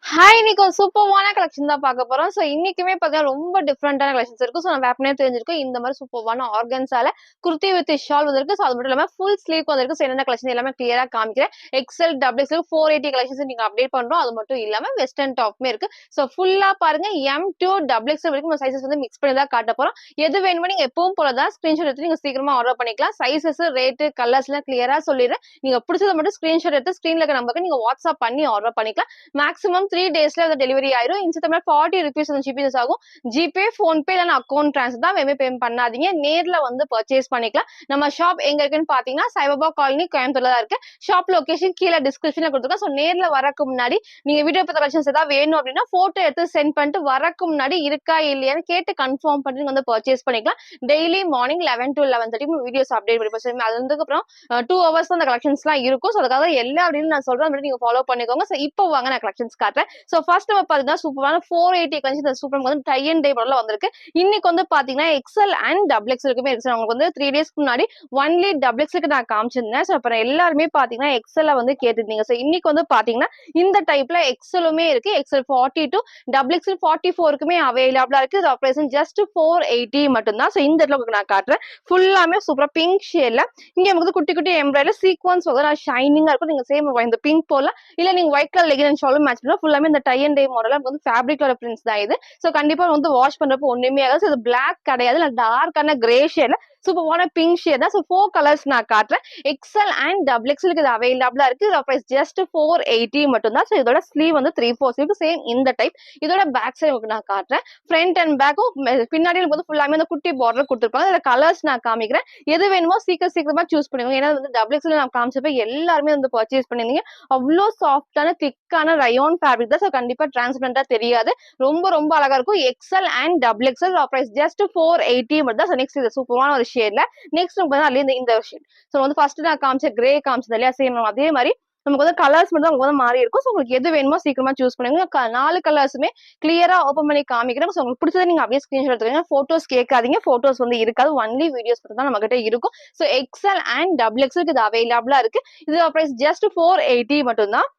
Hi! இன்னைக்கு ஒரு சூப்பர்வான collection தான் பார்க்க போறோம். ஸோ இன்னைக்குமே பார்த்தீங்கன்னா, ரொம்ப டிஃபரண்டான கலெக்ஷன்ஸ் இருக்கும். ஸோ நம்ம ஏற்கனவே தெரிஞ்சிருக்கும். இந்த மாரி சூப்பர்வான ஆர்கன்ஸால குர்த்தி வித் ஷால் வந்திருக்கு. ஸோ அது மட்டும் இல்லாம ஃபுல் ஸ்லீவ் வந்திருக்கு. ஸோ என்னென்ன கலெக்ஷன் எல்லாமே கிளியரா காமிக்கிறேன். எக்ஸ்எல், டபுள் எக்ஸ்எல் 480 கலெக்ஷன்ஸ் நீங்க அப்டேட் பண்றோம். அது மட்டும் இல்லாம வெஸ்டர்ன் டாப்புமே இருக்கு. ஸோ ஃபுல்லா பாருங்க எம் டூ டபுள் எக்ஸ்எல் வரைக்கும் நம்ம சைஸஸ் வந்து மிக்ஸ் பண்ணி தான் காட்ட போறோம். எது வேணுமோ நீங்க எப்பவும் போல தான் ஸ்கிரீன்ஷாட் எடுத்து நீங்க சீக்கிரமா ஆர்டர் பண்ணிக்கலாம். சைஸஸ், ரேட், கலர்ஸ்லாம் கிளியரா சொல்லிடுறேன். நீங்க பிடிச்சத மட்டும் ஸ்கிரீன்ஷாட் எடுத்து ஸ்கிரீன்ல இருக்க நம்பருக்கு நீங்க வாட்ஸ்அப் பண்ணி ஆர்டர் பண்ணிக்கலாம். மேக்ஸிமம் 3 டேஸ்ல அந்த டெலிவரி ஆயிரும். இன்ஸ்டா தமிழ் 40 ருபீஸ் வந்து ஷிப்பிங் ஆகும். ஜிபே, ஃபோன்பே இல்ல அக்கவுண்ட் ட்ரான்ஸ்ஃபர் தான் வேணுமே பேமெண்ட் பண்ணாதீங்க. நேர்ல வந்து பர்ச்சேஸ் பண்ணிக்கலாம். நம்ம ஷாப் எங்க இருக்குன்னு பாத்தீங்கன்னா சைபாபா காலனி கோயம்புத்தூர்ல தான் இருக்கு. ஷாப் லொகேஷன் கீழே டிஸ்கிரிப்ஷன்ல கொடுத்துருக்கேன். ஸோ நேர்ல வரக்கு முன்னாடி நீங்க வீடியோ பத்த கலெக்ஷன்ஸ் ஏதாவது வேணும் அப்படின்னா போட்டோ எடுத்து சென்ட் பண்ணிட்டு வரக்கு முன்னாடி இருக்கா இல்லையான்னு கேட்டு கன்ஃபார்ம் பண்ணி நீங்க வந்து பர்ச்சேஸ் பண்ணிக்கலாம். Daily morning 11 to 11:30 videos update பண்ணி அது அதுக்கப்புறம் 2 ஹவர்ஸ் தான் அந்த கலெக்ஷன்ஸ்லாம் இருக்கும். ஸோ அதுக்காக எல்லா அப்படின்னு நான் சொல்றேன் நீங்க ஃபாலோ பண்ணிக்கோங்க. ஸோ இப்போ வாங்க நான் கலெக்ஷன்ஸ் காட்டுறேன். ஸோ ஃபர்ஸ்ட் நம்ம பாத்தீங்கன்னா சூப்பரான 480 கலெக்ஷன் சூப்பர் வந்து டை அண்ட் டை மாடல்ல வந்திருக்கு. இன்னைக்கு வந்து பாத்தீங்கன்னா எக்ஸ்எல் அண்ட் டபுள் எக்ஸ்எல் இருக்குமே இருக்கு. உங்களுக்கு வந்து 3 டேஸ்க்கு முன்னாடி ஒன்லி டபுள் எக்ஸ்எல்க்கு நான் காமிச்சிருந்தேன். ஸோ அப்புறம் எல்லாருமே பாத்தீங்கன்னா எக்ஸ்எல்ல வந்து கேட்டிருந்தீங்க. ஸோ இன்னைக்கு வந்து பாத்தீங்கன்னா இந்த டைப்ல எக்ஸ்எலுமே இருக்கு. எக்ஸ்எல் 42 டபுள் எக்ஸ்எல் 44க்குமே அவைலபிளா இருக்கு. இது ஆப்ரேஷன் ஜஸ்ட் 480 மட்டும் தான். ஸோ இந்த இடத்துல உங்களுக்கு நான் காட்டுறேன். ஃபுல்லாமே சூப்பரா பிங்க் ஷேட்ல இங்க நமக்கு குட்டி குட்டி எம்ப்ராய்டரி சீக்வன்ஸ் வந்து ஷைனிங்கா இருக்கும். நீங்க சேம் இந்த பிங்க் போல இல்ல நீங்க ஒயிட் கலர் லெகின் அண்ட் ஷாலும் மேட்ச் பண்ணலாம். ஃபுல்லாமே இந்த டை அண்ட் டை மாடல் வந்து ஃபேப்ரிக்கோட பிரிண்ட்ஸ் தான் இது. சோ கண்டிப்பா வந்து வாஷ் பண்றப்போ ஒண்ணுமே ஆகாது. இது பிளாக் கிடையாது. இல்ல டார்க்கான கிரே ஷேட்ல சூப்பரான பிங்க் ஷேட் தான். சோ 4 கலர்ஸ் நான் காட்டுறேன். எக்ஸ்எல் அண்ட் டபுள் எக்ஸ்எல் இது அவைலபிளா இருக்கு. இதோட பிரைஸ் ஜஸ்ட் 480 மட்டும் தான். சோ இதோட ஸ்லீவ் வந்து 3/4 ஸ்லீவ் சேம் இந்த டைப். இதோட பேக் சைடு உங்களுக்கு நான் காட்டுறேன். ஃப்ரண்ட் அண்ட் பேக்கும் பின்னாடி வந்து ஃபுல்லாமே அந்த குட்டி பார்டர் கொடுத்துருப்பாங்க. இதுல கலர்ஸ் நான் காமிக்கிறேன். எது வேணுமோ சீக்கிரமா சூஸ் பண்ணுங்க. ஏன்னா வந்து டபுள் எக்ஸ்எல் நான் காமிச்சப்ப எல்லாருமே வந்து பர்ச்சேஸ் பண்ணிருந்தீங்க. அவ்வளோ சாஃப்டான திக்கான ரயோன் ஃபேப்ரிக் தான். ஸோ கண்டிப்பா டிரான்ஸ்பரண்டா தெரியாது. ரொம்ப ரொம்ப அழகா இருக்கும். XL and double XL price just 480 மட்டும் தான். நெக்ஸ்ட் இது சூப்பரான ஒரு ஷேட்ல நெக்ஸ்ட் அதுல இந்த ஷேட். ஸோ வந்து ஃபர்ஸ்ட் நான் காமிச்ச கிரே காமிச்சது இல்லையா சேம் அதே மாதிரி நமக்கு வந்து கலர்ஸ் மட்டும் உங்களுக்கு வந்து மாறி இருக்கும். ஸோ உங்களுக்கு எது வேணுமோ சீக்கிரமா சூஸ் பண்ணுங்க. 4 கலர்ஸுமே கிளியரா ஓப்பன் பண்ணி காமிக்கிறேன். ஸோ உங்களுக்கு பிடிச்சதை நீங்க அப்படியே ஸ்கிரீன்ஷாட் எடுத்துக்கோங்க. போட்டோஸ் கேட்காதீங்க. போட்டோஸ் வந்து இருக்காது. ஒன்லி வீடியோஸ் மட்டும் தான் நம்ம கிட்ட இருக்கும். So XL and double XL இது அவைலபிளா இருக்கு. இது பிரைஸ் ஜஸ்ட் 480 மட்டும் தான்.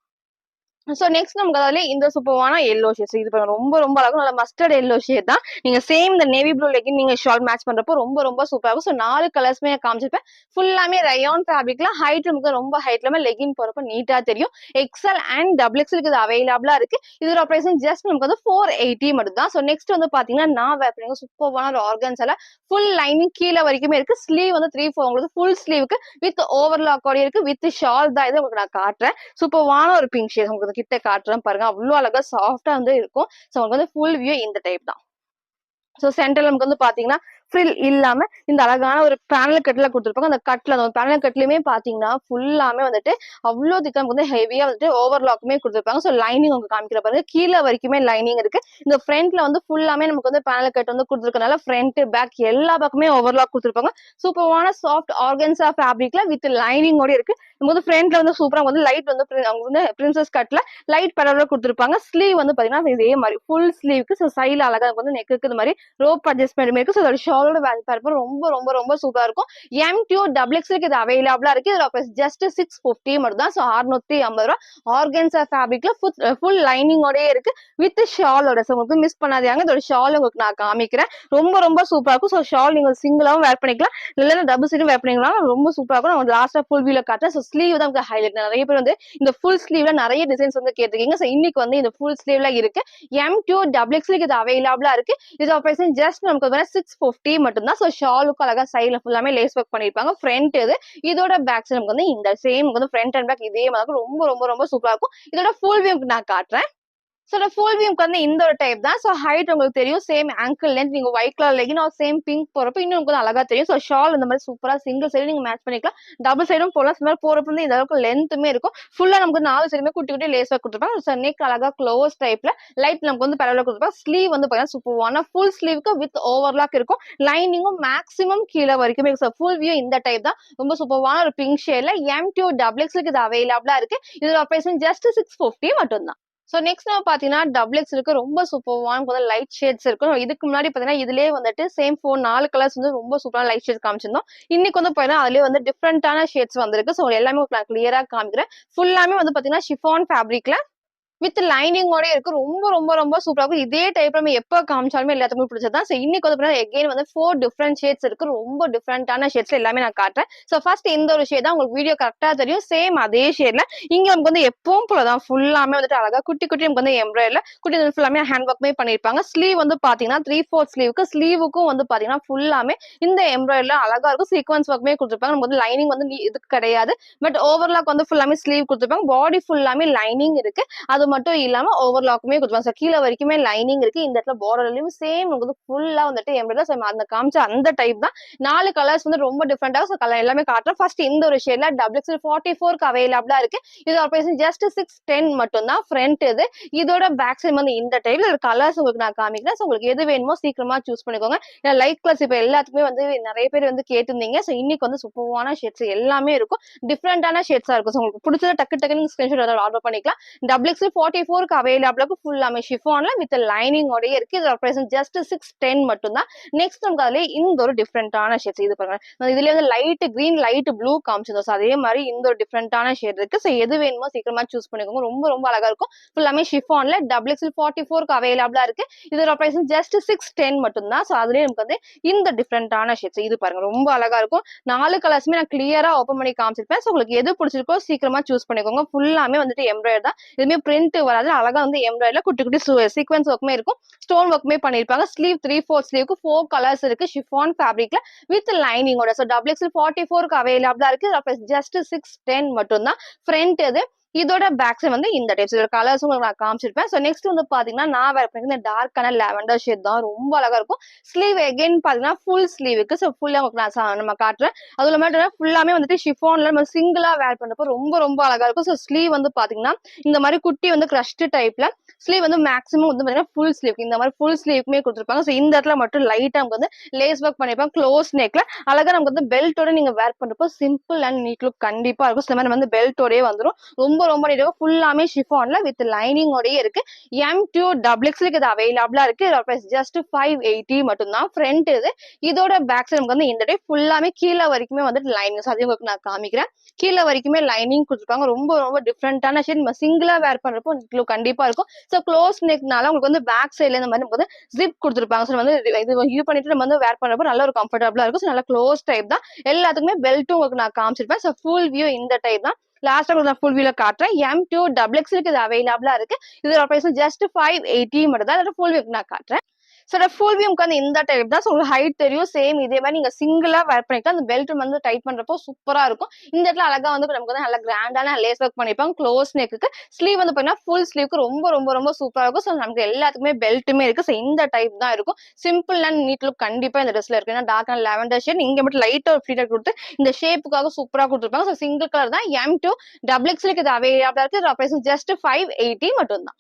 சோ நெக்ஸ்ட் நமக்கு அதுல இந்த சூப்பரான எல்லோ ஷேட்ஸ் இது பாருங்க ரொம்ப ரொம்ப அழகும் நல்ல மஸ்டர்ட் எல்லோ ஷேட் தான். நீங்க சேம் இந்த நேவி ப்ளூ லெகின் நீங்க ஷால் மேட்ச் பண்றப்போ ரொம்ப ரொம்ப சூப்பரா இருக்கும். சோ 4 கலர்ஸ்மே காமிச்சிருப்பேன். ஃபுல்லாமே ரயான் ஃபேப்ரிக்ல ஹைட் நமக்கு ரொம்ப ஹைட்ல லெகின் போறப்ப நீட்டா தெரியும். எக்ஸ்எல் அண்ட் டபுள் எக்ஸ்எல் இது அவைலபிளா இருக்கு. இதோட பிரைஸ் ஜஸ்ட் நமக்கு வந்து 480 மட்டும் தான். சோ நெக்ஸ்ட் வந்து பாத்தீங்கன்னா நான் வேர் பண்ணுங்க சூப்பரான ஒரு ஆர்கன்ஸ்ல ஃபுல் லைனிங் கீழே வரைக்குமே இருக்கு. ஸ்லீவ் வந்து 3/4 உங்களுக்கு ஃபுல் ஸ்லீவுக்கு வித் ஓவர்லாக்கோட இருக்கு. வித் ஷால் தான் இது உங்களுக்கு நான் காட்டுறேன். சூப்பரான ஒரு பிங்க் ஷேட் உங்களுக்கு கிட்ட காட்டுறேன் பாருங்க. அவ்வளவு அழகா சாஃப்டா வந்து இருக்கும். சோ உங்களுக்கு வந்து ஃபுல் வியூ இந்த டைப் தான். சோ சென்டர்ல நமக்கு வந்து பாத்தீங்கன்னா ஃப்ரில் இல்லாம இந்த அழகான ஒரு பேனல் கட்ல கொடுத்துருப்பாங்க. அந்த கட்ல அந்த பேனல் கட்லயுமே பாத்தீங்கன்னா ஃபுல்லாமே வந்துட்டு அவ்வளவு திக்கா வந்து ஹெவியா வந்துட்டு ஓவர்லாக்குமே கொடுத்துருப்பாங்க. சோ லைனிங் உங்களுக்கு காமிக்கிற பாருங்க கீழே வரைக்குமே லைனிங் இருக்கு. இந்த ஃப்ரண்ட்ல வந்து ஃபுல்லாமே நமக்கு வந்து பேனல் கட் வந்து கொடுத்துருக்கனால ஃப்ரண்ட் பேக் எல்லா பக்கமே ஓவர்லாக் கொடுத்துருப்பாங்க. சூப்பரான சாஃப்ட் ஆர்கன்ஸா ஃபேப்ரிக்ல வித் லைனிங்கோட இருக்கு. நம்ம வந்து ஃப்ரண்ட்ல வந்து சூப்பரா வந்து லைட் வந்து அவங்க வந்து பிரின்சஸ் கட்ல லைட் பரவல கொடுத்துருப்பாங்க. ஸ்லீவ் வந்து பாத்தீங்கன்னா இதே மாதிரி ஃபுல் ஸ்லீவ்க்கு சைடுல அழகா வந்து நெக்குக்கு இந்த மாதிரி ரோப் அட்ஜஸ்ட்மெண்ட் இருக்கு. ஸோ அதோட ஷாலோட வேல்யூ ரொம்ப ரொம்ப ரொம்ப சூப்பரா இருக்கும். M2 டபுள் எக்ஸ்எல்க்கு இது அவைலபிளா இருக்கு. இதோட பிரைஸ் ஜஸ்ட் 650 மட்டும் தான். ஸோ 650 ரூபா ஆர்கன்ஸா ஃபேப்ரிக்ல ஃபுல் லைனிங்கோடயே இருக்கு வித் ஷாலோட. ஸோ உங்களுக்கு மிஸ் பண்ணாதீங்க. இதோட ஷால் உங்களுக்கு நான் காமிக்கிறேன். ரொம்ப ரொம்ப சூப்பரா இருக்கும். ஸோ ஷால் நீங்க சிங்கிளாவும் வேர் பண்ணிக்கலாம் இல்லைன்னா டபுள் சைடும் வேர் பண்ணிக்கலாம். ரொம்ப சூப்பரா இருக்கும். நான் லாஸ்டா ஃபுல் வியூல காட்டுறேன். ஸோ ஸ்லீவ் தான் உங்களுக்கு ஹைலைட். நிறைய பேர் வந்து இந்த ஃபுல் ஸ்லீவ்ல நிறைய டிசைன்ஸ் வந்து கேட்டிருக்கீங்க. ஸோ இன்னைக்கு வந்து இந்த ஃபுல் ஸ்லீவ்ல இருக்கு. M2 டபுள் எக்ஸ்எல்க்கு இது அவைலபிளா இருக்கு. இதோட பிரைஸ் ஜஸ்ட் நமக்கு 650 மட்டும் தான். சோ ஷாலுக்கு அழகா சைடுல ஃபுல்லாமே லேஸ் ஒர்க் பண்ணிருப்பாங்க. ஃப்ரண்ட் இதோட பேக் சைடு நமக்கு வந்து இந்த சேம் வந்து ஃப்ரண்ட் அண்ட் பேக் இதே மாதிரி ரொம்ப ரொம்ப ரொம்ப சூப்பரா இருக்கும். இதோட ஃபுல் வியூ நான் காட்டுறேன். சோ ஃபுல் வியூக்கு வந்து இந்த ஒரு டைப் தான். சோ ஹைட் உங்களுக்கு தெரியும். சேம் ஆங்கிள் லென்த் நீங்க white colour legging R same pink போறப்ப இன்னும் உங்களுக்கு அழகா தெரியும். சோ ஷால் இந்த மாதிரி சூப்பரா சிங்கிள் சைடு நீங்க மேட்ச் பண்ணிக்கலாம். டபுள் சைடும் போலாம். இந்த மாதிரி போறப்ப வந்து இந்த அளவுக்கு லென்த்துமே இருக்கும். ஃபுல்லா நமக்கு 4 சைடுமே குட்டி குட்டி லேஸ் ஒர்க் கொடுத்துருப்பாங்க. சோ நெக் அழகா க்ளோஸ் டைப்ல லைட் நமக்கு வந்து பரவலா கொடுத்துருப்பாங்க. ஸ்லீவ் வந்து பாத்தீங்கன்னா சூப்பரான ஃபுல் ஸ்லீவ்க்கு வித் ஓவர்லாக் இருக்கும். லைனிங்கும் மேக்ஸிமம் கீழே வரைக்குமே ஃபுல் வியூ இந்த டைப் தான். ரொம்ப சூப்பரான ஒரு பிங்க் ஷேட்ல M2 டபுள் எக்ஸ்எல்க்கு இது அவைலபிளா இருக்கு. இதோட பிரைஸ் ஜஸ்ட் 650 மட்டும் தான். சோ நெக்ஸ்ட் நம்ம பாத்தீங்கன்னா டபுள் எக்ஸ் இருக்கு. ரொம்ப சூப்பர்வான லைட் ஷேட்ஸ் இருக்கும். இதுக்கு முன்னாடி பாத்தீங்கன்னா இதுலயே வந்துட்டு சேம் 4 கலர்ஸ் வந்து ரொம்ப சூப்பரான லைட் ஷேட்ஸ் காமிச்சிருந்தோம். இன்னைக்கு வந்து பாத்தீங்கன்னா அதுலயே வந்து டிஃப்ரெண்டான ஷேட்ஸ் வந்திருக்கு. சோ எல்லாமே உங்களுக்கு நான் கிளியரா காமிக்கிறேன். ஃபுல்லாமே வந்து பாத்தீங்கன்னா ஷிஃபான் ஃபேப்ரிக்ல வித் லைனிங்கோட இருக்கு. ரொம்ப ரொம்ப ரொம்ப சூப்பரா இருக்கும். இதே டைப்ல நம்ம எப்ப காமிச்சாலுமே எல்லாத்துக்குமே பிடிச்சது தான். இன்னைக்கு வந்து பார்த்தீங்கன்னா, எகைன் வந்து 4 டிஃபரெண்ட் ஷேட்ஸ் இருக்கு. ரொம்ப டிஃபரெண்டான ஷேட்ஸ்ல எல்லாமே நான் காட்டுறேன். ஃபர்ஸ்ட் இந்த ஒரு ஷேட் தான் உங்களுக்கு வீடியோ கரெக்ட்டா தெரியும். சேம் அதே ஷேட்ல இங்க நமக்கு வந்து எப்பவும் போல தான் ஃபுல்லாமே வந்துட்டு அழகா குட்டி குட்டி நமக்கு வந்து எம்ப்ராய்டரில குட்டி ஃபுல்லாமே ஹேண்ட் ஒர்க்மே பண்ணியிருப்பாங்க. ஸ்லீவ் வந்து பார்த்தீங்கன்னா 3/4 ஸ்லீவுக்கு ஸ்லீவுக்கும் வந்து பார்த்தீங்கன்னா ஃபுல்லாமே இந்த எம்ப்ராய்டரில அழகா இருக்கும். சீக்வென்ஸ் ஒர்க்மே குடுத்துருப்பாங்க. நமக்கு வந்து லைனிங் வந்து இதுக்கு கிடையாது. பட் ஓவர்லாக் வந்து ஃபுல்லாமே ஸ்லீவ் குடுத்துருப்பாங்க. பாடி ஃபுல்லாமே லைனிங் இருக்கு. அது மட்டும் இல்லாம ஓவர்லாக்குமே குடுத்துருவாங்க. கீழ வரைக்குமே லைனிங் இருக்கு. இந்த இடத்துல பார்டர்லயும் சேம் உங்களுக்கு ஃபுல்லா வந்துட்டு எம்ப்ராய்டரி அந்த காமிச்ச அந்த டைப் தான். 4 கலர்ஸ் வந்து ரொம்ப டிஃபரெண்டா கலர் எல்லாமே காட்டுறேன். ஃபர்ஸ்ட் இந்த ஒரு ஷேட்ல XXL 44க்கு அவைலபிளா இருக்கு. இதோட பிரைஸ் ஜஸ்ட் 610 மட்டும் தான். ஃப்ரண்ட் இது. இதோட பேக் சைடு வந்து இந்த டைப்ல கலர்ஸ் உங்களுக்கு நான் காமிக்கிறேன். உங்களுக்கு எது வேணுமோ சீக்கிரமா சூஸ் பண்ணிக்கோங்க. லைட் கலர்ஸ் இப்ப எல்லாத்துக்குமே வந்து நிறைய பேர் வந்து கேட்டிருந்தீங்க. இன்னைக்கு வந்து சூப்பரான ஷேட்ஸ் எல்லாமே இருக்கும். டிஃபரெண்டான ஷேட்ஸா இருக்கும். உங்களுக்கு பிடிச்சத டக்கு டக்குன்னு ஸ்கிரீன்ஷாட் ஆர்டர் பண்ணிக்கலாம். XXL 44க்கு அவைலபிளா ஃபுல்லாமே ஷிஃபான்ல வித் லைனிங் ஓடயே இருக்கு. இதோட பிரைஸ் ஜஸ்ட் 610 மட்டும் தான். நெக்ஸ்ட் நமக்கு அதுல இந்த ஒரு டிஃபரெண்டான ஷேட்ஸ் இது பாருங்க. இதுல வந்து லைட் கிரீன் லைட் ப்ளூ காமிச்சிருந்தோம். அதே மாதிரி இந்த ஒரு டிஃபரெண்டான ஷேட் இருக்கு. எது வேணுமோ சீக்கிரமா சூஸ் பண்ணிக்கோங்க. ரொம்ப ரொம்ப அழகா இருக்கும். ஃபுல்லாமே ஷிஃபான்ல XXL 44க்கு அவைலபிளா இருக்கு. இதோட பிரைஸ் ஜஸ்ட் 610 மட்டும் தான். அதுலயே நமக்கு வந்து இந்த டிஃபரெண்டான ஷேட்ஸ் இது பாருங்க. ரொம்ப அழகா இருக்கும். 4 கலர்ஸ்மே நான் கிளியரா ஓபன் பண்ணி காமிச்சிருப்பேன். உங்களுக்கு எது பிடிச்சிருக்கோ சீக்கிரமா சூஸ் பண்ணிக்கோங்க. ஃபுல்லாமே வந்துட்டு எம்ப்ராய்டரி தான். எதுவுமே பிரிண்ட் வராது. அழகா வந்து எம்ப்ராய்டரில குட்டி குட்டி சீக்வென்ஸ் ஒர்க்குமே இருக்கும். ஸ்டோன் ஒர்க்குமே பண்ணிருப்பாங்க. ஸ்லீவ் 3/4 ஸ்லீவுக்கு 4 கலர்ஸ் இருக்கு. ஷிஃபான் ஃபேப்ரிக்ல வித் லைனிங்கோட. XXL 44க்கு அவைலபிளா இருக்கு. ஜஸ்ட் 610 மட்டும் தான். ஃப்ரண்ட் இது. இதோட பேக் சைடு வந்து இந்த டைப்ஸ் கலர்ஸ் உங்களுக்கு நான் காமிச்சிருப்பேன். நெக்ஸ்ட் வந்து பாத்தீங்கன்னா நான் வேற பண்ணி இந்த டார்க்கான லாவெண்டர் ஷேட் தான். ரொம்ப அழகா இருக்கும். ஸ்லீவ் எகைன் பாத்தீங்கன்னா ஃபுல் ஸ்லீவுக்கு ஃபுல்லா உங்களுக்கு நான் நம்ம காட்டுறேன். அதுல மட்டும் ஃபுல்லாமே வந்துட்டு ஷிஃபான்ல நம்ம சிங்கிளா வேர் பண்றப்போ ரொம்ப ரொம்ப அழகா இருக்கும். ஸ்லீவ் வந்து பாத்தீங்கன்னா இந்த மாதிரி குட்டி வந்து கிரஷ்ட் டைப்ல ஸ்லீவ் வந்து மேக்ஸிமம் வந்து பாத்தீங்கன்னா ஃபுல் ஸ்லீவ் இந்த மாதிரி ஃபுல் ஸ்லீவுக்குமே கொடுத்துருப்பாங்க. இந்த இடத்துல மட்டும் லைட்டா நமக்கு வந்து லேஸ் ஒர்க் பண்ணிருப்பாங்க. க்ளோஸ் நெக்ல அழகா நமக்கு வந்து பெல்ட்டோட நீங்க வேர் பண்றப்போ சிம்பிள் அண்ட் நீட் லுக் கண்டிப்பா இருக்கும். இந்த மாதிரி வந்து பெல்ட்டோடய வந்துடும். ரொம்ப ரொம்ப நீட்டாக ஃபுல்லாமே ஷிஃபான்ல வித் லைனிங்கோடயே இருக்கு. M2 XXL இது அவைலபிளா இருக்கு. ஜஸ்ட் 580 மட்டும் தான். ஃப்ரண்ட் இது. இதோட பேக் சைடு நமக்கு வந்து இந்த டைப் ஃபுல்லாமே கீழே வரைக்குமே வந்துட்டு லைனிங் அதே உங்களுக்கு நான் காமிக்கிறேன். கீழே வரைக்குமே லைனிங் கொடுத்துருப்பாங்க. ரொம்ப ரொம்ப டிஃப்ரெண்டான ஷேட். நம்ம சிங்கிளா வேர் பண்றப்போ கண்டிப்பா இருக்கும். க்ளோஸ் நெக்னால உங்களுக்கு வந்து பேக் சைட்ல இந்த மாதிரி நமக்கு வந்து ஜிப் கொடுத்துருப்பாங்க. வந்து இது பண்ணிட்டு நம்ம வந்து வேர் பண்றப்போ நல்ல ஒரு கம்ஃபர்டபுளா இருக்கும். நல்ல க்ளோஸ் டைப் தான். எல்லாத்துக்குமே பெல்ட்டும் உங்களுக்கு நான் காமிச்சிருப்பேன். ஃபுல் வியூ இந்த டைப் தான். லாஸ்டா நான் ஃபுல் வியூல காட்டுறேன். M2 XXL இது அவைலபிளா இருக்கு. இதோட பிரைஸ் ஜஸ்ட் 580 மட்டும் தான். ஃபுல் வியூ நான் காட்டுறேன். ஃபுல் வியூக்கு வந்து இந்த டைப் தான். உங்களுக்கு ஹைட் தெரியும். சேம் இதே மாதிரி நீங்க சிங்கிளா வேர் பண்ணிக்கலாம். அந்த பெல்ட் வந்து டைட் பண்றப்போ சூப்பரா இருக்கும். இந்த இடத்துல அழகா வந்து நமக்கு வந்து நல்ல கிராண்டான லேஸ் ஒர்க் பண்ணிருப்பாங்க. க்ளோஸ் நெக்கு ஸ்லீவ் வந்து பாத்தீங்கன்னா ஃபுல் ஸ்லீவ்க்கு ரொம்ப ரொம்ப ரொம்ப சூப்பரா இருக்கும். நமக்கு எல்லாத்துக்குமே பெல்ட்டுமே இருக்கு. இந்த டைப் தான் இருக்கும். சிம்பிள் அண்ட் நீட் லுக் கண்டிப்பா இந்த ட்ரெஸ்ல இருக்கு. ஏன்னா டார்க் அண்ட் லாவெண்டர் ஷேட் இங்க மட்டும் லைட்டா ஒரு ஃபிளீட்டர் கொடுத்து இந்த ஷேப்புக்காக சூப்பரா கொடுத்துருப்பாங்க. சிங்கிள் கலர் தான். M2 XXL இது அவைலபிளா இருக்கு. ஜஸ்ட் 580 மட்டும் தான்.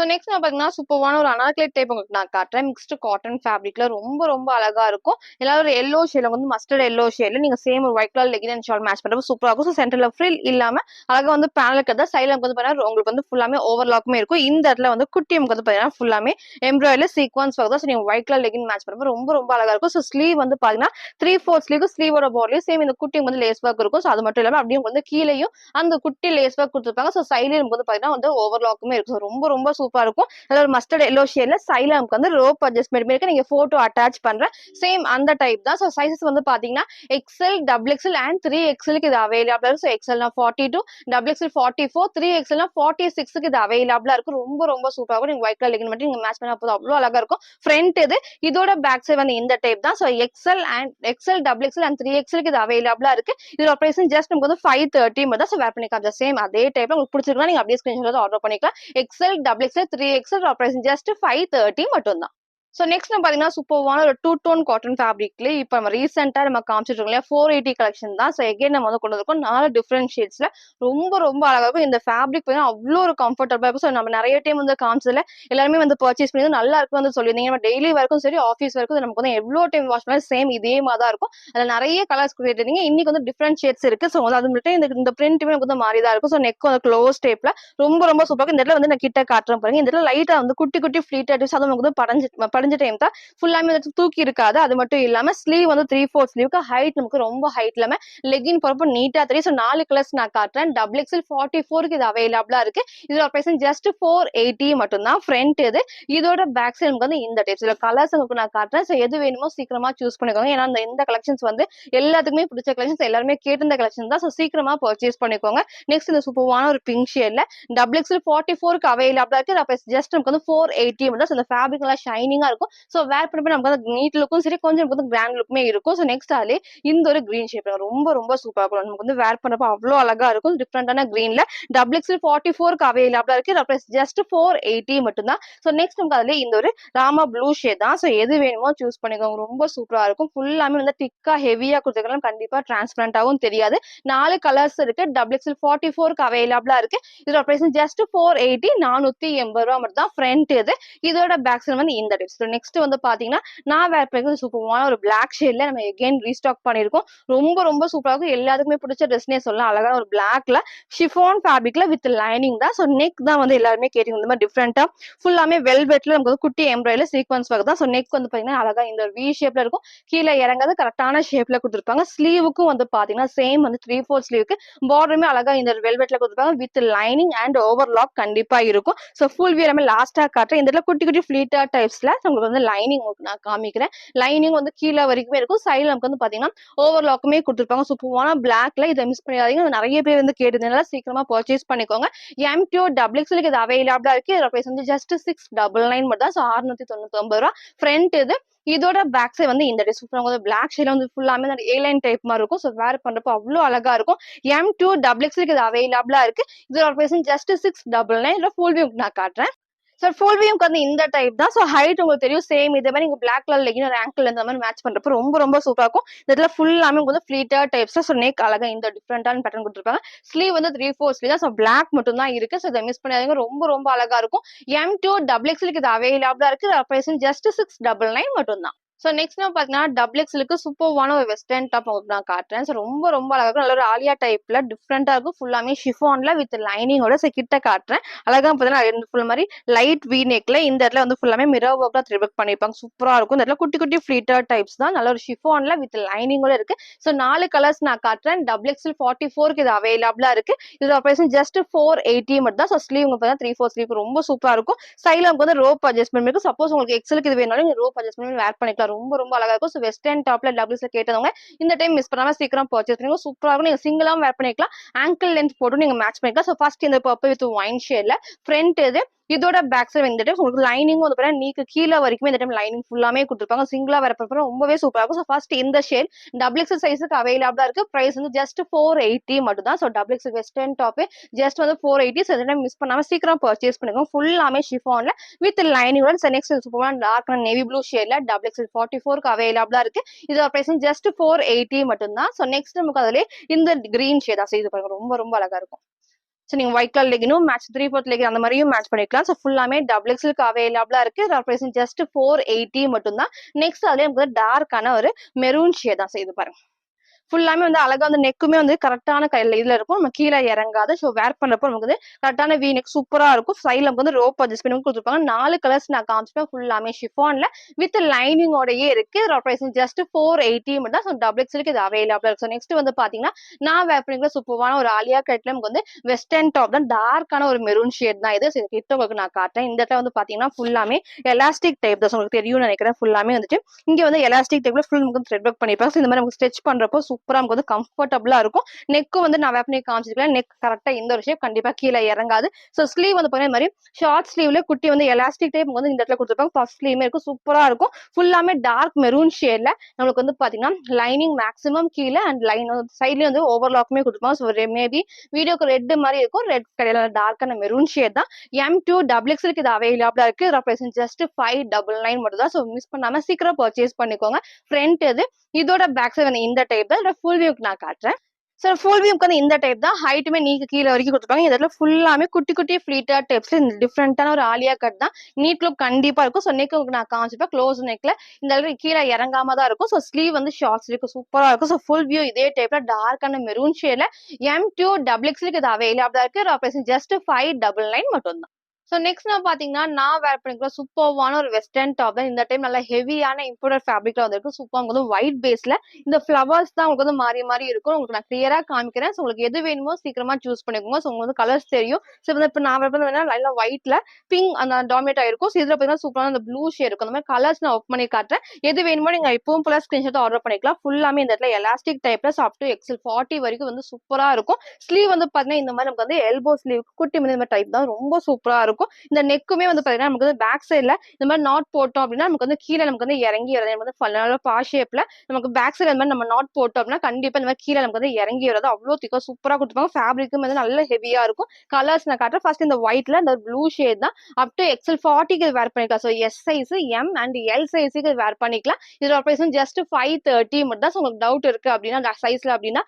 நெக்ஸ்ட் நான் பாத்தீங்கன்னா சூப்பரான ஒரு அனார்கலி டைப் உங்களுக்கு நான் காட்டுறேன். மிக்ஸ்டு காட்டன் ஃபேப்ரிக்ல ரொம்ப ரொம்ப அழகா இருக்கும். எல்லாரும் ஒரு எல்லோ ஷேட்ல வந்து மஸ்டர்ட் எல்லோ ஷேட்ல நீங்க சேம் ஒரு white colour legging and shawl match பண்றப்ப சூப்பரா இருக்கும். சென்டர்ல ஃப்ரில் இல்லாம அழகா வந்து பேனல் இருக்கிறதா சைட்ல வந்து பாத்தீங்கன்னா உங்களுக்கு வந்து ஃபுல்லாமே ஓவர்லாக்குமே இருக்கும். இந்த இடத்துல வந்து குட்டி நமக்கு வந்து பாத்தீங்கன்னா ஃபுல்லாமே எம்ப்ராய்டரி சீக்வன்ஸ் ஒர்க் தான். நீங்க ஒயிட் கலர் லெகின் மேட்ச் பண்றப்ப ரொம்ப ரொம்ப அழகா இருக்கும். ஸ்லீவ் வந்து பாத்தீங்கன்னா 3/4 ஸ்லீவ் ஸ்லீவோட பார்டர்லயும் சேம் இந்த குட்டி வந்து லேஸ் ஒர்க் இருக்கும். அது மட்டும் இல்லாம அப்படியே வந்து கீழேயும் அந்த குட்டி லேஸ் ஒர்க் கொடுத்துருப்பாங்க. சைட்ல நமக்கு வந்து பாத்தீங்கன்னா வந்து ஓவர்லாக்குமே இருக்கும். ரொம்ப ரொம்ப சூப்பரா இருக்கும். ஒரு மஸ்டர்ட் எல்லோ ஷேட்ல சைட்ல நமக்கு வந்து ரோப் அட்ஜஸ்ட்மெண்ட் இருக்கு. நீங்க போட்டோ அட்டாச் பண்றேன். சேம் அந்த டைப் தான். சைஸஸ் வந்து பாத்தீங்கன்னா XL XXL அண்ட் 3XL இது அவைலபிளா இருக்கு. XL 42, XXL 44, 3XL 46 இது அவைலபிளா இருக்கு. ரொம்ப ரொம்ப சூப்பரா இருக்கும். நீங்க ஒயிட் கலர் லெகின் மட்டும் நீங்க மேட்ச் பண்ணா போதும். அவ்வளவு அழகா இருக்கும். ஃப்ரண்ட் இது. இதோட பேக் சைடு வந்து இந்த டைப் தான். XL XXL அண்ட் 3XL இது அவைலபிளா இருக்கு. இதோட பிரைஸ் ஜஸ்ட் நமக்கு வந்து 530 மட்டும் தான். வேர் பண்ணிக்கலாம். சேம் அதே டைப்ல உங்களுக்கு பிடிச்சிருக்கா நீங்க அப்படியே ஸ்கிரீன்ஷாட் ஆர்டர் பண்ணிக்கலாம். XL XXL 3XL ஜஸ்ட் 530 மட்டும் தான். நெக்ஸ்ட் நம்ம பாத்தீங்கன்னா சூப்பரான ஒரு 2 டோன் காட்டன் ஃபேப்ரிக்ல இப்ப நம்ம ரீசெண்டா நம்ம காமிச்சிட்டு இருக்கோம் இல்லையா 480 கலெக்ஷன் தான். எகைன் நம்ம வந்து கொண்டு வந்திருக்கோம் 4 டிஃபரெண்ட் ஷேட்ஸ்ல. ரொம்ப ரொம்ப அழகா இருக்கும். இந்த ஃபேப்ரிக் பார்த்தீங்கன்னா அவ்வளோ ஒரு கம்ஃபர்டபுளா இருக்கும். நம்ம நிறைய டைம் வந்து காமிச்சதுல எல்லாருமே வந்து பர்ச்சேஸ் பண்ணி நல்லா இருக்கு வந்து சொல்லியிருந்தீங்க. நம்ம டெய்லி வரைக்கும் சரி ஆஃபீஸ் வரைக்கும் நமக்கு வந்து எவ்வளோ டைம் வாஷ் பண்ணாலும் சேம் இதே மாதிரி தான் இருக்கும். அதுல நிறைய கலர்ஸ் கொடுத்துருந்தீங்க. இன்னைக்கு வந்து டிஃபரெண்ட் ஷேட்ஸ் இருக்கு. அது மட்டும் இந்த பிரிண்ட்டுமே வந்து மாறி தான் இருக்கும். நெக் வந்து க்ளோஸ் டைப்ல ரொம்ப ரொம்ப சூப்பரா. இந்த இடத்துல வந்து நான் கிட்ட காட்டுறேன் பாருங்க. இந்த இடத்துல லைட்டா வந்து குட்டி குட்டி ஃபிளீட்டட் அது நமக்கு வந்து படிஞ்ச டைம் தான் ஃபுல்லாமே வந்துட்டு தூக்கி இருக்காது. அது மட்டும் இல்லாம ஸ்லீவ் வந்து 3/4 ஸ்லீவ்க்கு ஹைட் நமக்கு ரொம்ப ஹைட் இல்லாம லெகின் போறப்போ நீட்டா தெரியும். ஸோ 4 கலர்ஸ் நான் காட்டுறேன். டபுள் எக்ஸ்எல் 44க்கு இது அவைலபிளா இருக்கு. இதோட பிரைஸ் ஜஸ்ட் 480 மட்டும் தான். ஃப்ரண்ட் இது. இதோட பேக் சைடு நமக்கு வந்து இந்த டைப்ஸ் இதுல கலர்ஸ் உங்களுக்கு நான் காட்டுறேன். ஸோ எது வேணுமோ சீக்கிரமா சூஸ் பண்ணிக்கோங்க. ஏன்னா இந்த கலெக்ஷன்ஸ் வந்து எல்லாத்துக்குமே பிடிச்ச கலெக்ஷன்ஸ், எல்லாருமே கேட்டிருந்த கலெக்ஷன் தான். ஸோ சீக்கிரமா பர்ச்சேஸ் பண்ணிக்கோங்க. நெக்ஸ்ட் இந்த சூப்பரான ஒரு பிங்க் ஷேட்ல டபுள் எக்ஸ்எல் 44க்கு அவைலபிளா இருக்கு. அப்ப ஜஸ்ட் நமக்கு வந்து 480 மட்டும் தான். ஸோ இந்த ஃபேப்ரிக் நல்லா ஷைனிங்கா இருக்கும். ஸோ வேர் பண்ணி நமக்கு வந்து நீட் லுக்கும் சரி, கொஞ்சம் நமக்கு வந்து கிராண்ட் லுக்குமே இருக்கும். ஸோ நெக்ஸ்ட் அதுல இந்த ஒரு கிரீன் ஷேப் ரொம்ப ரொம்ப சூப்பரா இருக்கும். நமக்கு வந்து வேர் பண்ணப்ப அவ்வளோ அழகா இருக்கும். டிஃப்ரெண்டான கிரீன்ல டபுள் எக்ஸ்எல் 44க்கு அவைலபிளா இருக்கு. ஜஸ்ட் 480 மட்டும் தான். ஸோ நெக்ஸ்ட் நமக்கு அதுல இந்த ஒரு ராமா ப்ளூ ஷேட் தான். ஸோ எது வேணுமோ சூஸ் பண்ணிக்கோங்க. ரொம்ப சூப்பரா இருக்கும். ஃபுல்லாமே வந்து திக்கா ஹெவியா கொடுத்துருக்கலாம். கண்டிப்பா டிரான்ஸ்பரண்டாவும் தெரியாது. 4 கலர்ஸ் இருக்கு. டபுள் எக்ஸ்எல் 44க்கு அவைலபிளா இருக்கு. இதோட பிரைஸ் ஜஸ்ட் 480, 480 ரூபா மட்டும் தான். ஃப்ரண்ட் இது. இதோட பேக் சைடு வந்து இந்த டைப்ஸ். நெக்ஸ்ட் வந்து பாத்தீங்கன்னா நான் வேர் பண்ணி சூப்பரான ஒரு பிளாக் ஷேட்ல நம்ம எகைன் ரீஸ்டாக் பண்ணிருக்கோம். ரொம்ப ரொம்ப சூப்பரா இருக்கும். எல்லாத்துக்குமே பிடிச்ச ட்ரெஸ்னே சொல்லலாம். அழகான ஒரு பிளாக்ல ஷிஃபான் ஃபேப்ரிக்ல வித் லைனிங் தான். ஸோ நெக் தான் வந்து எல்லாருமே கேட்டீங்க. இந்த மாதிரி டிஃப்ரெண்டா ஃபுல்லாமே வெல்வெட்ல நமக்கு வந்து குட்டி எம்ப்ராய்டரி சீக்வன்ஸ் ஒர்க் தான். ஸோ நெக் வந்து பாத்தீங்கன்னா அழகா இந்த வி ஷேப்ல இருக்கும். கீழே இறங்காத கரெக்டான ஷேப்ல கொடுத்துருப்பாங்க. ஸ்லீவுக்கும் வந்து பாத்தீங்கன்னா சேம் வந்து 3/4 ஸ்லீவுக்கு பார்டருமே அழகா இந்த வெல்வெட்ல கொடுத்துருப்பாங்க வித் லைனிங் அண்ட் ஓவர்லாக் கண்டிப்பா இருக்கும். ஸோ ஃபுல் வியர் நம்ம லாஸ்டா காட்டுறேன். இந்த இடத்துல குட்டி குட்டி ஃபிளீட்டா டைப்ஸ்ல உங்களுக்கு வந்து லைனிங் நான் காமிக்கிறேன். லைனிங் வந்து கீழே வரைக்குமே இருக்கும். சைடுல நமக்கு வந்து பாத்தீங்கன்னா ஓவர்லாக்குமே கொடுத்துருப்பாங்க. சூப்பரான பிளாக்ல இதை மிஸ் பண்ணிடாதீங்க. நிறைய பேர் வந்து கேட்டதுனால சீக்கிரமா பர்ச்சேஸ் பண்ணிக்கோங்க. M2 டபுள் எக்ஸ்எல் இது அவைலபிளா இருக்கு. இதோட பிரைஸ் வந்து ஜஸ்ட் 699 மட்டும் தான். ஸோ 699 ரூபா. ஃப்ரண்ட் இது. இதோட பேக் சைடு வந்து இந்த சூப்பரா பிளாக் ஷேட்ல வந்து ஃபுல்லாமே ஏலைன் டைப் மாதிரி இருக்கும். ஸோ வேர் பண்றப்போ அவ்வளோ அழகா இருக்கும். M2 டபுள் எக்ஸ்எல் இது அவைலபிளா இருக்கு. இதோட பிரைஸ் ஜஸ்ட் 699. இல்ல ஃபுல் வியூ நான் காட்டுறேன். சார் ஃபுல் வியூக்கு வந்து இந்த டைப் தான். ஸோ ஹைட் உங்களுக்கு தெரியும். சேம் இதே மாதிரி நீங்க பிளாக் கலர் லெகின் ஒரு ஆங்கிள் இந்த மாதிரி மேட்ச் பண்றப்போ ரொம்ப ரொம்ப சூப்பரா இருக்கும். இதுல ஃபுல்லாமே உங்களுக்கு வந்து ஃபிளீட்டர் டைப்ஸ். ஸோ நெக் அழகா இந்த டிஃப்ரெண்டான பேட்டர்ன் கொடுத்துருப்பாங்க. ஸ்லீவ் வந்து 3/4 ஸ்லீவ் தான். ஸோ பிளாக் மட்டும் தான் இருக்கு. ஸோ இதை மிஸ் பண்ணாதீங்க. ரொம்ப ரொம்ப அழகா இருக்கும். M2 டபுள் எக்ஸ்எலுக்கு இது அவைலபிளா இருக்கு. பிரைஸ் ஜஸ்ட் 699 மட்டும் தான். ஸோ நெக்ஸ்ட் நம்ம பார்த்தீங்கன்னா டபுள் எக்ஸ்எலுக்கு சூப்பர்வான ஒரு வெஸ்டர்ன் டாப் உங்களுக்கு நான் காட்டுறேன். ஸோ ரொம்ப ரொம்ப அழகா இருக்கும். நல்ல ஒரு ஆலியா டைப்ல டிஃப்ரெண்டா இருக்கும். ஃபுல்லாமே ஷிஃபான்ல வித் லைனிங்கோட கிட்ட காட்டுறேன். அழகா பார்த்தீங்கன்னா ஃபுல் மாதிரி லைட் வி நெக்ல இந்த இடத்துல வந்து ஃபுல்லாமே மிரர் ஒர்க்ல த்ரெட் ஒர்க் பண்ணிருப்பாங்க. சூப்பரா இருக்கும். இந்த இடத்துல குட்டி குட்டி ஃபிளீட்டர் டைப்ஸ் தான். நல்ல ஒரு ஷிஃபான்ல வித் லைனிங்கோட இருக்கு. ஸோ 4 கலர்ஸ் நான் காட்டுறேன். டபுள் எக்ஸ்எல் 44க்கு இது அவைலபிளா இருக்கு. இதோட பிரைஸ் ஜஸ்ட் 480 மட்டும் தான். ஸோ ஸ்லீவ் பார்த்தீங்கன்னா 3/4 ஸ்லீவ் ரொம்ப சூப்பரா இருக்கும். சைட்ல நமக்கு வந்து ரோப் அட்ஜஸ்ட்மெண்ட் இருக்கு. சப்போஸ் உங்களுக்கு எக்ஸ்எலுக்கு இது வேணாலும் ரோப் அட்ஜஸ்ட்மெண்ட் வேர் பண்ணிக்கலாம். ரொம்ப ரொம்ப அழகா இருக்கும். ஸோ வெஸ்டர்ன் டாப்ல டபுள்ஸ்ல கேட்டவங்க இந்த டைம் மிஸ் பண்ணாம சீக்கிரம் பர்ச்சேஸ் பண்ணுங்க. சூப்பரா இருக்கும். நீங்க சிங்கிளாவும் வேர் பண்ணிக்கலாம். ஆங்கிள் லென்த் போட்டு நீங்க மேட்ச் பண்ணிக்கலாம். ஸோ ஃபர்ஸ்ட் இந்த பர்பிள் வித் ஒயின் ஷேட்ல ஃப்ரண்ட் இது. இதோட பேக் சைடு இந்த டைம் உங்களுக்கு லைனிங் வந்து பாத்தீங்கன்னா நீக்கு கீழே வரைக்கும் இந்த டைம் லைனிங் ஃபுல்லாமே கொடுத்துருப்பாங்க. சிங்கிளா வேற பண்றப்ப ரொம்பவே சூப்பரா இருக்கும். ஸோ ஃபர்ஸ்ட் இந்த ஷேட் டபுள் எக்ஸ் சைஸுக்கு அவைலபிளா இருக்கு. பிரைஸ் வந்து ஜஸ்ட் 480 மட்டும் தான். So double X western top just வந்து 480. ஸோ இந்த டைம் மிஸ் பண்ணாம சீக்கிரம் பர்ச்சேஸ் பண்ணிக்கோங்க. ஃபுல்லாமே ஷிஃபான்ல வித் லைனிங். நெக்ஸ்ட் சூப்பரான டார்க் நேவி ப்ளூ ஷேட்ல டபுள் எக்ஸ் 44க்கு அவைலபிளா இருக்கு. இதோட பிரைஸ் ஜஸ்ட் 480 மட்டும் தான். ஸோ நெக்ஸ்ட் நமக்கு அதுல இந்த கிரீன் ஷேட் தான் செய்து பாருங்க. ரொம்ப ரொம்ப அழகா இருக்கும். ஸோ நீங்க ஒயிட் கலர் லெகினும் மேட்ச் 3/4 லெகின் அந்த மாதிரியும் மேட்ச் பண்ணிக்கலாம். ஸோ ஃபுல்லாமே டபுள் எக்ஸ்எலுக்கு அவைலபிளா இருக்கு. பிரைஸ் ஜஸ்ட் 480 மட்டும் தான். நெக்ஸ்ட் அதுல நமக்கு டார்க்கான ஒரு மெரூன் ஷேட் தான் செய்து பாருங்க. ஃபுல்லாமே வந்து அழகா வந்து நெக்குமே வந்து கரெக்டான கையில இதுல இருக்கும். நம்ம கீழே இறங்காது. ஸோ வேர் பண்றப்போ நமக்கு வந்து கரெக்டான வி நெக் சூப்பரா இருக்கும். சைட்ல நமக்கு வந்து ரோப் அட்ஜஸ்ட் பண்ணி கொடுத்துருப்பாங்க. 4 கலர்ஸ் நான் காமிச்சிப்பேன். ஃபுல்லாமே ஷிஃபான்ல வித் லைனிங்கோடயே இருக்கு. பிரைஸ் ஜஸ்ட் 480 மட்டும் தான். ஸோ டபுள் எக்ஸ்எலுக்கு இது அவைலபிளா இருக்கு. ஸோ நெக்ஸ்ட் வந்து பாத்தீங்கன்னா நான் வேர் பண்ணிக்கிற சூப்பரான ஒரு ஆலியா கட்ல நமக்கு வந்து வெஸ்டர்ன் டாப் தான். டார்க்கான ஒரு மெரூன் ஷேட் தான் இது. கிட்ட உங்களுக்கு நான் காட்டுறேன். இந்த இடத்துல வந்து பாத்தீங்கன்னா ஃபுல்லாமே எலாஸ்டிக் டைப் தான். உங்களுக்கு தெரியும் நினைக்கிறேன். ஃபுல்லாமே வந்துட்டு இங்க வந்து எலாஸ்டிக் டைப்ல ஃபுல் நமக்கு த்ரெட் ஒர்க் பண்ணிருப்பாங்க. இந்த மாதிரி நமக்கு ஸ்ட்ரெச் பண்றப்போ சூப்பரா நமக்கு வந்து கம்ஃபர்டபுளா இருக்கும். நெக்கும் வந்து நான் வேர் பண்ணி காமிச்சிருக்கேன். நெக் கரெக்டா இந்த ஒரு ஷேப் கண்டிப்பா கீழே இறங்காது. ஸோ ஸ்லீவ் வந்து பாத்தீங்கன்னா இந்த மாதிரி ஷார்ட் ஸ்லீவ்ல குட்டி வந்து எலாஸ்டிக் டைப் வந்து இந்த இடத்துல கொடுத்துருப்பாங்க. பஃப் ஸ்லீவுமே இருக்கும். சூப்பரா இருக்கும். ஃபுல்லாமே டார்க் மெரூன் ஷேட்ல நம்மளுக்கு வந்து பாத்தீங்கன்னா லைனிங் மேக்ஸிமம் கீழே அண்ட் லைன் சைட்லயும் வந்து ஓவர்லாக்குமே கொடுத்துருப்பாங்க. ஸோ மேபி வீடியோக்கு ரெட் மாதிரி இருக்கும். ரெட் கடையில டார்க்கான மெரூன் ஷேட் தான். M2 டபுள் எக்ஸ்எலுக்கு இது அவைலபிளா இருக்கு. பிரைஸ் ஜஸ்ட் 599 மட்டும் தான். ஸோ மிஸ் பண்ணாம சீக்கிரம் பர்ச்சேஸ் பண்ணிக்கோங்க. ஃப்ரண்ட் இது. இதோட பேக் சைடு இந்த டைப் தான். ஃபுல் வியூக்கு நான் காட்டுறேன். சார் ஃபுல் வியூக்கு வந்து இந்த டைப் தான். ஹைட்டுமே நீக்கு கீழே வரைக்கும் கொடுத்துருப்பாங்க. இந்த இடத்துல ஃபுல்லாமே குட்டி குட்டி ஃபிளீட்டர் டைப்ஸ்ல இந்த டிஃப்ரெண்டான ஒரு ஆலியா கட் தான். நீட் லுக் கண்டிப்பா இருக்கும். ஸோ நெக் நான் காமிச்சிப்பேன். க்ளோஸ் நெக்ல இந்த இடத்துல கீழே இறங்காம தான் இருக்கும். ஸோ ஸ்லீவ் வந்து ஷார்ட் ஸ்லீவ் சூப்பரா இருக்கும். ஸோ ஃபுல் வியூ இதே டைப்ல டார்க்கான மெரூன் ஷேட்ல M2 டபுள் எக்ஸ்எலுக்கு இது அவைலபிளா இருக்கு. பிரைஸ் ஜஸ்ட் 599 மட்டும் தான். ஸோ நெக்ஸ்ட் நான் பார்த்தீங்கன்னா, நான் வேர் பண்ணிக்கிற சூப்பர்வான ஒரு வெஸ்டர்ன் டாப் தான். இந்த டைம் நல்லா ஹெவியான இம்போர்ட்டட் ஃபேப்ரிக்ல வந்திருக்கு. சூப்பரா உங்களுக்கு வந்து ஒயிட் பேஸ்ல இந்த ஃப்ளவர்ஸ் தான் உங்களுக்கு வந்து மாறி மாறி இருக்கும். உங்களுக்கு நான் கிளியரா காமிக்கிறேன். ஸோ உங்களுக்கு எது வேணுமோ சீக்கிரமா சூஸ் பண்ணிக்கோங்க. ஸோ உங்களுக்கு வந்து கலர்ஸ் தெரியும். ஸோ வந்து இப்ப நான் வேர் பண்ணது நல்லா ஒயிட்ல பிங்க் அந்த டாமினேட் ஆயிருக்கும். ஸோ இதுல பார்த்தீங்கன்னா சூப்பரான அந்த ப்ளூ ஷேட் இருக்கும். அந்த மாதிரி கலர்ஸ் நான் ஓப்பன் பண்ணி காட்டுறேன். எது வேணுமோ நீங்க எப்பவும் போல ஸ்கிரீன்ஷாட் ஆர்டர் பண்ணிக்கலாம். ஃபுல்லாமே இந்த இடத்துல எலாஸ்டிக் டைப்ல அப் டு எக்ஸல் 40 வரைக்கும் வந்து சூப்பரா இருக்கும். ஸ்லீவ் வந்து பாத்தீங்கன்னா இந்த மாதிரி நமக்கு வந்து எல்போ ஸ்லீவ் குட்டி இந்த மாதிரி டைப் தான் ரொம்ப சூப்பரா இருக்கும். இந்த நெக்குமே வந்து பாத்தீங்கன்னா நமக்கு வந்து பேக் சைட்ல இந்த மாதிரி நாட் போட்டோம் அப்படின்னா நமக்கு வந்து கீழே நமக்கு வந்து இறங்கி வருது. நமக்கு வந்து பா ஷேப்ல நமக்கு பேக் சைடு இந்த மாதிரி நம்ம நாட் போட்டோம் அப்படின்னா கண்டிப்பா இந்த மாதிரி கீழே நமக்கு வந்து இறங்கி வருது. அவ்வளோ திக்கா சூப்பரா கொடுத்துருப்பாங்க. ஃபேப்ரிக்கும் வந்து நல்ல ஹெவியா இருக்கும். கலர்ஸ் நான் காட்டுறேன். ஃபர்ஸ்ட் இந்த ஒயிட்ல இந்த ப்ளூ ஷேட் தான் அப் டு எக்ஸல் 40க்கு வேர் பண்ணிக்கலாம். So S size M and L சைஸுக்கு வேர் பண்ணிக்கலாம். இதோட பிரைஸ் ஜஸ்ட் 530 மட்டும் தான். உங்களுக்கு டவுட் இருக்கு அப்படின்னா அந்த சைஸ்ல அப்படின்னா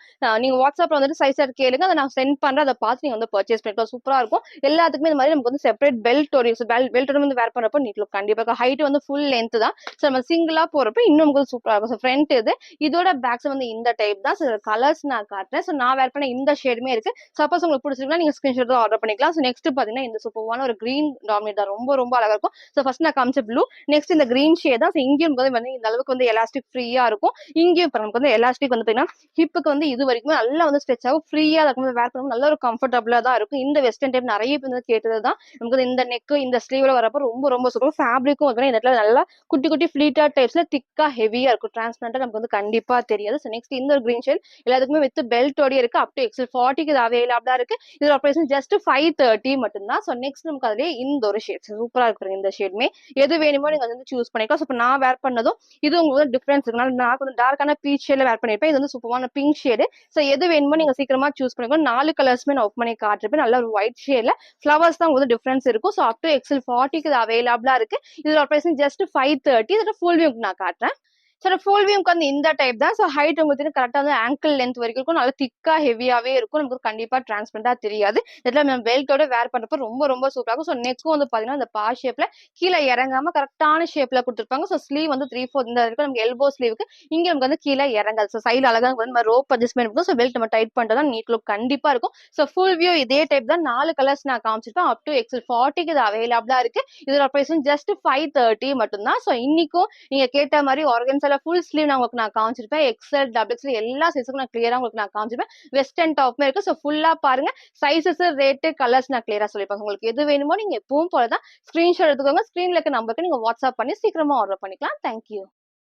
நீங்க வாட்ஸ்அப்ல வந்துட்டு சைஸ் கேளுங்க. அதை நான் சென்ட் பண்றேன். அதை பார்த்து நீங்க வந்து பர்ச்சேஸ் பண்ணிக்கலாம். சூப்பரா இருக்கும். எல்லாத்துக்குமே இந்த மாதிரி நமக்கு வந்து செப்பரேட் பெல்ட் ஒரு பெல்ட் வந்து வேர் பண்றப்போ நீட் லுக் கண்டிப்பா ஹைட் வந்து ஃபுல் லென்த் தான். ஸோ நம்ம சிங்கிளா போறப்ப இன்னும் உங்களுக்கு சூப்பரா இருக்கும். ஸோ ஃப்ரண்ட் இது இதோட பேக்ஸ் வந்து இந்த டைப் தான். ஸோ கலர்ஸ் நான் காட்டுறேன். ஸோ நான் வேர் பண்ண இந்த ஷேடுமே இருக்கு. சப்போஸ் உங்களுக்கு பிடிச்சிருக்கா நீங்க ஸ்கிரீன்ஷாட் ஆர்டர் பண்ணிக்கலாம். ஸோ நெக்ஸ்ட் பாத்தீங்கன்னா இந்த சூப்பரான ஒரு கிரீன் டாமினேட் தான். ரொம்ப ரொம்ப அழகா இருக்கும். ஸோ ஃபர்ஸ்ட் நான் காமிச்ச ப்ளூ நெக்ஸ்ட் இந்த கிரீன் ஷேட் தான். ஸோ இங்கேயும் வந்து இந்த அளவுக்கு வந்து எலாஸ்டிக் ஃப்ரீயா இருக்கும். இங்கேயும் இப்போ நமக்கு வந்து எலாஸ்டிக் வந்து பாத்தீங்கன்னா ஹிப்புக்கு வந்து இது வரைக்கும் நல்லா வந்து ஸ்ட்ரெச் ஆகும். ஃப்ரீயா இருக்கும். வேர் பண்ணும்போது நல்ல ஒரு கம்ஃபர்டபுளா தான் இருக்கும். இந்த வெஸ்டர்ன் டைப் நிறைய பேர் வந்து கேட்டது தான். நமக்கு வந்து இந்த நெக் இந்த ஸ்லீவ்ல வரப்போ ரொம்ப ரொம்ப சூப்பர். ஃபேப்ரிக்கும் வந்து இந்த இடத்துல நல்லா குட்டி குட்டி ஃபிளீட்டா டைப்ஸ்ல திக்கா ஹெவியா இருக்கும். டிரான்ஸ்பரண்டா நமக்கு வந்து கண்டிப்பா தெரியாது. ஸோ நெக்ஸ்ட் இந்த ஒரு கிரீன் ஷேட் எல்லாத்துக்குமே வித் பெல்ட்டோடய இருக்கு. அப் டு எக்ஸல் 40க்கு இது அவைலபிளா இருக்கு. இதோட பிரைஸ் ஜஸ்ட் 530 மட்டும்தான். ஸோ நெக்ஸ்ட் நமக்கு அதுலயே இந்த ஒரு ஷேட் சூப்பரா இருக்கு. இந்த ஷேட்மே எது வேணுமோ நீங்க வந்து சூஸ் பண்ணிக்கலாம். ஸோ இப்போ நான் வேர் பண்ணதும் இது உங்களுக்கு டிஃபரன்ஸ் இருக்கு. நான் கொஞ்சம் டார்க்கான பீச் ஷேட்ல வேர் பண்ணிருப்பேன். இது வந்து சூப்பரான பிங்க் ஷேடு. ஸோ எது வேணுமோ நீங்க சீக்கிரமா சூஸ் பண்ணிக்கணும். 4 கலர்ஸ்மே நான் ஓப்பன் பண்ணி காட்டிருப்பேன். நல்ல ஒரு ஒயிட் ஷேட்ல ஃபிளவர்ஸ் தான் வந்து டிஃபரன்ஸ் இருக்கும். ஸோ அப் டு எக்ஸல் 40க்கு இது அவைலபிளா இருக்கு. இதோட பிரைஸ் ஜஸ்ட் 530. இதோட ஃபுல் வியூ நான் காட்டுறேன். ஸோ ஃபுல் வியூக்கு வந்து இந்த டைப் தான். ஸோ ஹைட் உங்களுக்கு கரெக்டாக வந்து ஆங்கிள் லென்த் வரைக்கும் இருக்கும். நல்லா திக்கா ஹெவியாவே இருக்கும். நமக்கு கண்டிப்பா டிரான்ஸ்பரண்டா தெரியாது. இதில் நம்ம பெல்ட்டோட வேர் பண்றப்ப ரொம்ப ரொம்ப சூப்பரா இருக்கும். ஸோ நெக்கும் வந்து பாத்தீங்கன்னா இந்த பா ஷேப்ல கீழே இறங்காம கரெக்டான ஷேப்ல கொடுத்துருப்பாங்க. ஸோ ஸ்லீவ் வந்து 3/4 இந்த இருக்கு. நமக்கு எல்போ ஸ்லீவுக்கு இங்க நமக்கு வந்து கீழே இறங்காது. ஸோ சைடு அழகா வந்து ரோப் அட்ஜஸ்ட்மெண்ட் இருக்கும். ஸோ பெல்ட் நம்ம டைட் பண்றதா நீட் லுக் கண்டிப்பா இருக்கும். ஸோ ஃபுல் வியூ இதே டைப் தான். 4 கலர்ஸ் நான் காமிச்சிருப்பேன். அப் டு எக்ஸல் 40க்கு இது அவைலபிளா இருக்கு. இதோட பிரைஸ் ஜஸ்ட் 530 மட்டும்தான். ஸோ இன்னைக்கும் நீங்க கேட்ட மாதிரி ஆர்கன்ஸால ஃபுல் ஸ்லீவ் நான் காமிச்சிருப்பேன். எக்ஸ்எல் டபுள் எக்ஸ்எல் எல்லா சைஸுக்கும் நான் கிளியரா உங்களுக்கு நான் காமிச்சிருப்பேன். வெஸ்டர்ன் டாப்மே இருக்கு. ஸோ ஃபுல்லா பாருங்க. சைசஸ் ரேட்டு கலர்ஸ் நான் கிளியரா சொல்லிப்பேன். உங்களுக்கு எது வேணுமோ நீங்க எப்பவும் போலதான் ஸ்கிரீன்ஷாட் எடுத்துக்கோங்க. ஸ்கிரீன்ல இருக்க நம்பருக்கு நீங்க வாட்ஸ்அப் பண்ணி சீக்கிரமா ஆர்டர் பண்ணிக்கலாம். தேங்க்யூ.